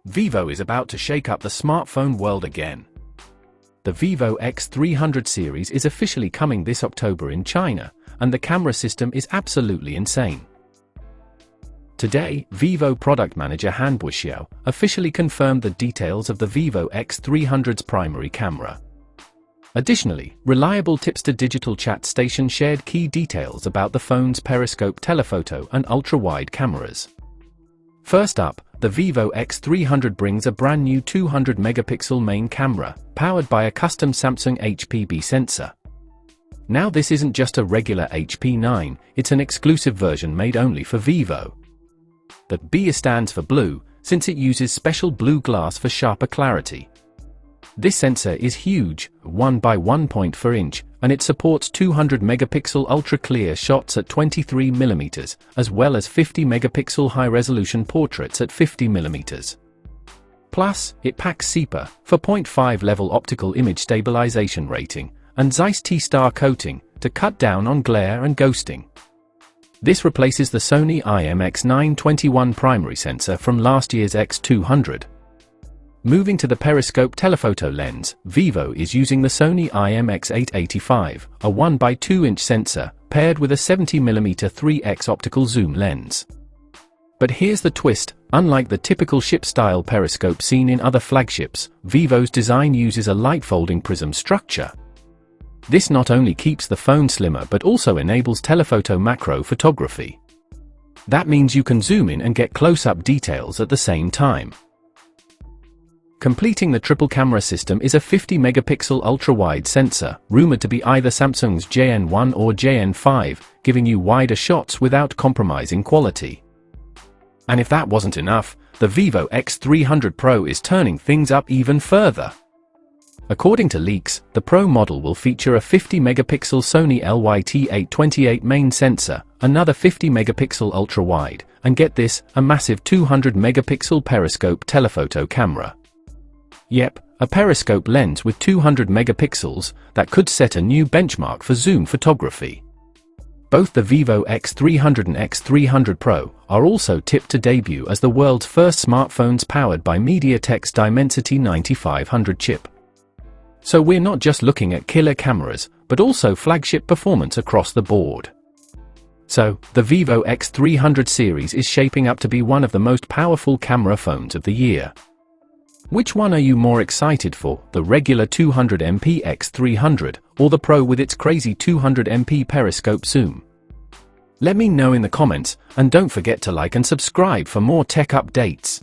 Vivo is about to shake up the smartphone world again. The Vivo X300 series is officially coming this October in China, and the camera system is absolutely insane. Today, Vivo product manager Han Buxiao officially confirmed the details of the Vivo X300's primary camera. Additionally, reliable tipster digital chat station shared key details about the phone's periscope telephoto and ultra-wide cameras. First up, the Vivo X300 brings a brand new 200-megapixel main camera, powered by a custom Samsung HPB sensor. Now this isn't just a regular HP9, it's an exclusive version made only for Vivo. The B stands for blue, since it uses special blue glass for sharper clarity. This sensor is huge, 1 by 1.4 inch, and it supports 200-megapixel ultra-clear shots at 23mm, as well as 50-megapixel high-resolution portraits at 50mm. Plus, it packs CIPA, 4.5 level optical image stabilization rating, and Zeiss T star coating, to cut down on glare and ghosting. This replaces the Sony IMX885 primary sensor from last year's X200. Moving to the periscope telephoto lens, Vivo is using the Sony IMX885, a 1 by 2 inch sensor, paired with a 70mm 3x optical zoom lens. But here's the twist: unlike the typical ship-style periscope seen in other flagships, Vivo's design uses a light folding prism structure. This not only keeps the phone slimmer but also enables telephoto macro photography. That means you can zoom in and get close-up details at the same time. Completing the triple camera system is a 50-megapixel ultra-wide sensor, rumored to be either Samsung's JN1 or JN5, giving you wider shots without compromising quality. And if that wasn't enough, the Vivo X300 Pro is turning things up even further. According to leaks, the Pro model will feature a 50-megapixel Sony LYT-828 main sensor, another 50-megapixel ultra-wide, and get this, a massive 200-megapixel periscope telephoto camera. Yep, a periscope lens with 200 megapixels that could set a new benchmark for zoom photography. Both the Vivo X300 and X300 Pro are also tipped to debut as the world's first smartphones powered by MediaTek's Dimensity 9500 chip. So we're not just looking at killer cameras, but also flagship performance across the board. So, the Vivo X300 series is shaping up to be one of the most powerful camera phones of the year. Which one are you more excited for, the regular 200MP X300, or the Pro with its crazy 200MP periscope zoom? Let me know in the comments, and don't forget to like and subscribe for more tech updates.